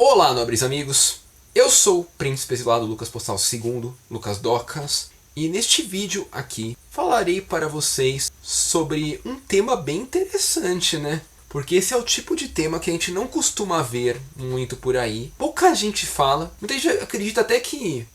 Olá, nobres amigos! Eu sou o Príncipe Exilado Lucas Postal II, Lucas Docas, e neste vídeo aqui falarei para vocês sobre um tema bem interessante, né? Porque esse é o tipo de tema que a gente não costuma ver muito por aí. Pouca gente fala, muita gente acredita até que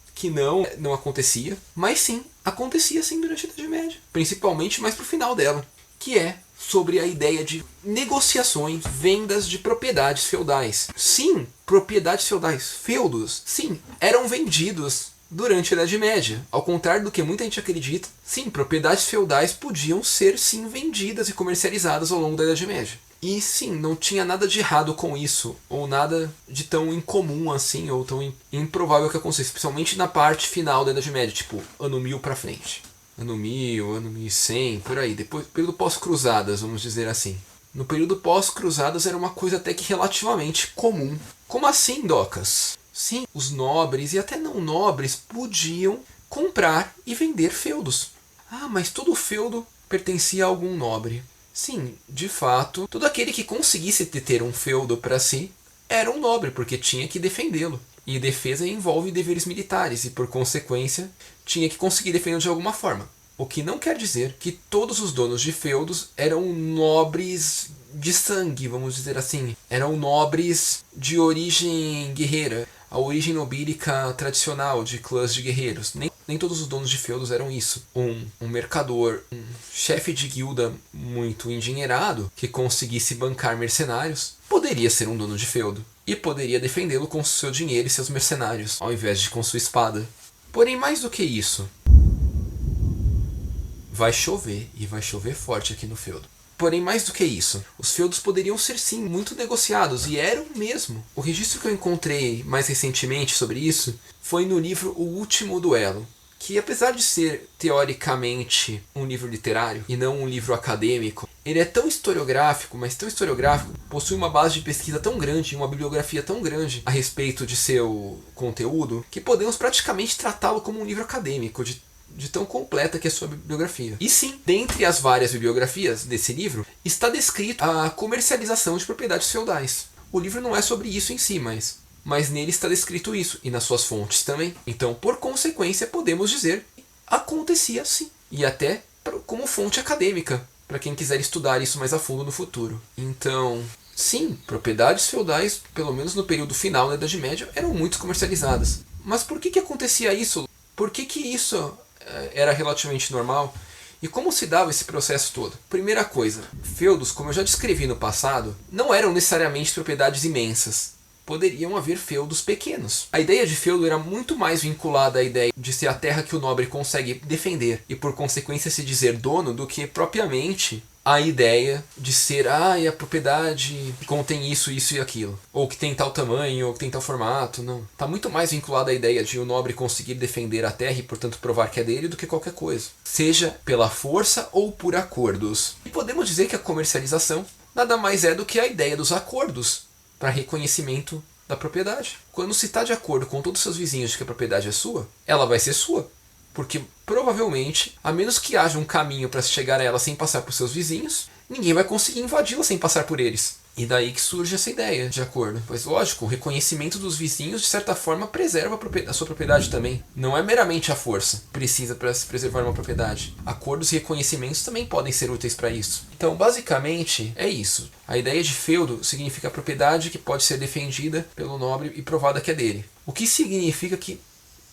não acontecia, mas sim, acontecia sim durante a Idade Média, principalmente mais pro final dela, que é sobre a ideia de negociações, vendas de propriedades feudais. Sim, propriedades feudais, feudos, sim, eram vendidos durante a Idade Média. Ao contrário do que muita gente acredita, sim, propriedades feudais podiam ser sim vendidas e comercializadas ao longo da Idade Média. E sim, não tinha nada de errado com isso, ou nada de tão incomum assim, ou tão improvável que acontecesse, especialmente na parte final da Idade Média, tipo ano 1000 pra frente. Ano 1000, ano 1100, por aí. Depois, período pós-cruzadas, vamos dizer assim. No período pós-cruzadas era uma coisa até que relativamente comum. Como assim, Docas? Sim, os nobres e até não nobres podiam comprar e vender feudos. Ah, mas todo feudo pertencia a algum nobre. Sim, de fato, todo aquele que conseguisse ter um feudo para si era um nobre, porque tinha que defendê-lo. E defesa envolve deveres militares e, por consequência, tinha que conseguir defendê-lo de alguma forma. O que não quer dizer que todos os donos de feudos eram nobres de sangue, vamos dizer assim. Eram nobres de origem guerreira, a origem nobílica tradicional de clãs de guerreiros. Nem todos os donos de feudos eram isso. Um mercador, um chefe de guilda muito endinheirado, que conseguisse bancar mercenários, poderia ser um dono de feudo. E poderia defendê-lo com seu dinheiro e seus mercenários, ao invés de com sua espada. Porém, mais do que isso, vai chover, e vai chover forte aqui no feudo. Porém, mais do que isso, os feudos poderiam ser sim muito negociados, e eram mesmo. O registro que eu encontrei mais recentemente sobre isso foi no livro O Último Duelo, que apesar de ser teoricamente um livro literário e não um livro acadêmico, ele é tão historiográfico, mas tão historiográfico, possui uma base de pesquisa tão grande, uma bibliografia tão grande a respeito de seu conteúdo, que podemos praticamente tratá-lo como um livro acadêmico, de tão completa que é a sua bibliografia. E sim, dentre as várias bibliografias desse livro, está descrito a comercialização de propriedades feudais. O livro não é sobre isso em si, mas nele está descrito isso, e nas suas fontes também. Então, por consequência, podemos dizer que acontecia sim, e até como fonte acadêmica, para quem quiser estudar isso mais a fundo no futuro. Então, sim, propriedades feudais, pelo menos no período final da Idade Média, eram muito comercializadas. Mas por que acontecia isso? Por que isso era relativamente normal? E como se dava esse processo todo? Primeira coisa, feudos, como eu já descrevi no passado, não eram necessariamente propriedades imensas. Poderiam haver feudos pequenos. A ideia de feudo era muito mais vinculada à ideia de ser a terra que o nobre consegue defender e por consequência se dizer dono do que propriamente a ideia de ser a propriedade contém isso, isso e aquilo. Ou que tem tal tamanho, ou que tem tal formato. Não. Está muito mais vinculada à ideia de o nobre conseguir defender a terra e portanto provar que é dele do que qualquer coisa. Seja pela força ou por acordos. E podemos dizer que a comercialização nada mais é do que a ideia dos acordos para reconhecimento da propriedade. Quando se está de acordo com todos os seus vizinhos de que a propriedade é sua, ela vai ser sua. Porque provavelmente, a menos que haja um caminho para se chegar a ela sem passar por seus vizinhos, ninguém vai conseguir invadi-la sem passar por eles. E daí que surge essa ideia de acordo. Pois lógico, o reconhecimento dos vizinhos de certa forma preserva a sua propriedade também. Não é meramente a força que precisa para se preservar uma propriedade. Acordos e reconhecimentos também podem ser úteis para isso. Então basicamente é isso. A ideia de feudo significa a propriedade que pode ser defendida pelo nobre e provada que é dele. O que significa que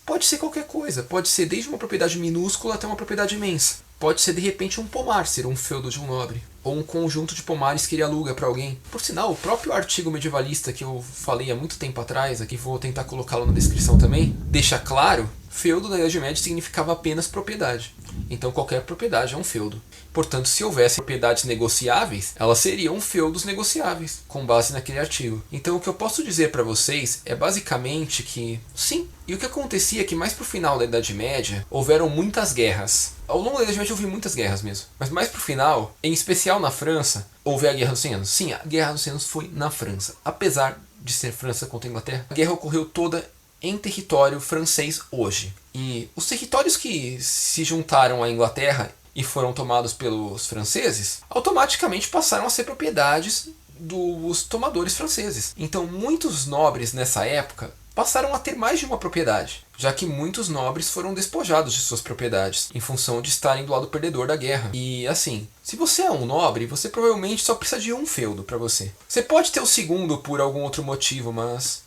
pode ser qualquer coisa, pode ser desde uma propriedade minúscula até uma propriedade imensa. Pode ser de repente um pomar, ser um feudo de um nobre. Ou um conjunto de pomares que ele aluga para alguém. Por sinal, o próprio artigo medievalista que eu falei há muito tempo atrás, aqui vou tentar colocá-lo na descrição também, deixa claro, feudo na Idade Média significava apenas propriedade. Então qualquer propriedade é um feudo. Portanto, se houvesse propriedades negociáveis, elas seriam feudos negociáveis, com base naquele artigo. Então o que eu posso dizer para vocês é basicamente que, sim, e o que acontecia é que mais pro final da Idade Média, houveram muitas guerras. Ao longo da Idade Média houve muitas guerras mesmo, mas mais pro final, em especial na França, houve a Guerra dos 100 Anos. Sim, a Guerra dos 100 Anos foi na França. Apesar de ser França contra a Inglaterra, a guerra ocorreu toda em território francês hoje. E os territórios que se juntaram à Inglaterra e foram tomados pelos franceses, automaticamente passaram a ser propriedades dos tomadores franceses. Então muitos nobres nessa época passaram a ter mais de uma propriedade, já que muitos nobres foram despojados de suas propriedades, em função de estarem do lado perdedor da guerra. E assim, se você é um nobre, você provavelmente só precisa de um feudo para você. Você pode ter o segundo por algum outro motivo, mas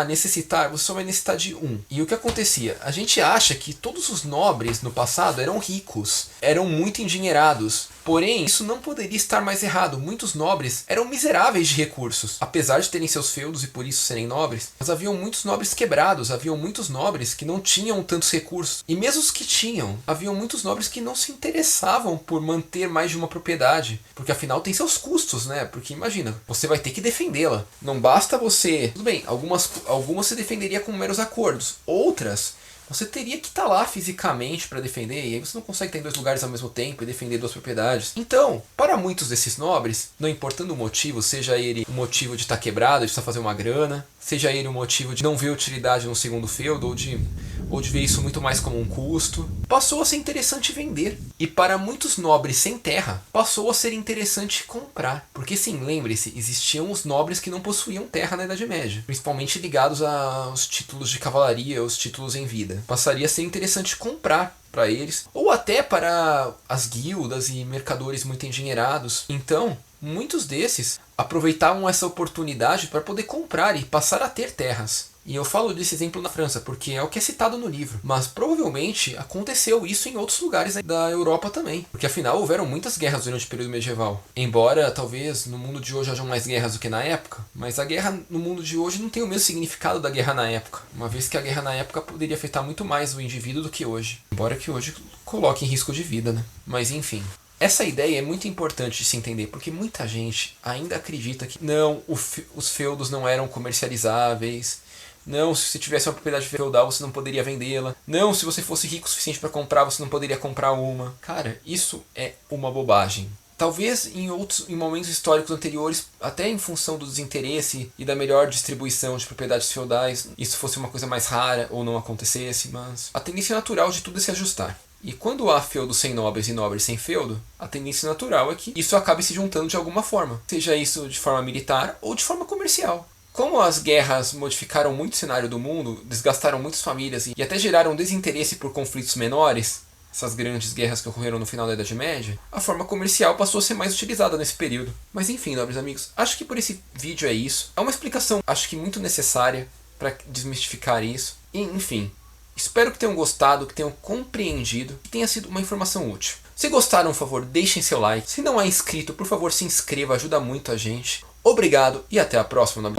necessitar, você só vai necessitar de um. E o que acontecia? A gente acha que todos os nobres no passado eram ricos, eram muito endinheirados. Porém, isso não poderia estar mais errado. Muitos nobres eram miseráveis de recursos, apesar de terem seus feudos e por isso serem nobres. Mas haviam muitos nobres quebrados, haviam muitos nobres que não tinham tantos recursos. E mesmo os que tinham, haviam muitos nobres que não se interessavam por manter mais de uma propriedade. Porque afinal tem seus custos, né? Porque imagina, você vai ter que defendê-la. Não basta você... Tudo bem, algumas você defenderia com meros acordos. Outras... você teria que estar lá fisicamente para defender, e aí você não consegue estar em dois lugares ao mesmo tempo e defender duas propriedades. Então, para muitos desses nobres, não importando o motivo, seja ele o motivo de estar quebrado, de estar fazendo uma grana, seja ele o motivo de não ver utilidade no segundo feudo, ou de ver isso muito mais como um custo, passou a ser interessante vender. E para muitos nobres sem terra, passou a ser interessante comprar. Porque sim, lembre-se, existiam os nobres que não possuíam terra na Idade Média, principalmente ligados aos títulos de cavalaria, os títulos em vida. Passaria a ser interessante comprar para eles, ou até para as guildas e mercadores muito endinheirados. Então, muitos desses aproveitavam essa oportunidade para poder comprar e passar a ter terras. E eu falo desse exemplo na França, porque é o que é citado no livro. Mas provavelmente aconteceu isso em outros lugares da Europa também. Porque afinal houveram muitas guerras durante o período medieval. Embora talvez no mundo de hoje hajam mais guerras do que na época. Mas a guerra no mundo de hoje não tem o mesmo significado da guerra na época. Uma vez que a guerra na época poderia afetar muito mais o indivíduo do que hoje. Embora que hoje coloque em risco de vida, né? Mas enfim. Essa ideia é muito importante de se entender, porque muita gente ainda acredita que não, os feudos não eram comercializáveis. Não, se você tivesse uma propriedade feudal, você não poderia vendê-la. Não, se você fosse rico o suficiente para comprar, você não poderia comprar uma. Cara, isso é uma bobagem. Talvez em momentos históricos anteriores, até em função do desinteresse e da melhor distribuição de propriedades feudais, isso fosse uma coisa mais rara ou não acontecesse, mas a tendência natural de tudo é se ajustar. E quando há feudos sem nobres e nobres sem feudo, a tendência natural é que isso acabe se juntando de alguma forma. Seja isso de forma militar ou de forma comercial. Como as guerras modificaram muito o cenário do mundo, desgastaram muitas famílias e até geraram desinteresse por conflitos menores, essas grandes guerras que ocorreram no final da Idade Média, a forma comercial passou a ser mais utilizada nesse período. Mas enfim, nobres amigos, acho que por esse vídeo é isso. É uma explicação, acho que muito necessária para desmistificar isso. E, enfim, espero que tenham gostado, que tenham compreendido, que tenha sido uma informação útil. Se gostaram, por favor, deixem seu like. Se não é inscrito, por favor, se inscreva, ajuda muito a gente. Obrigado e até a próxima.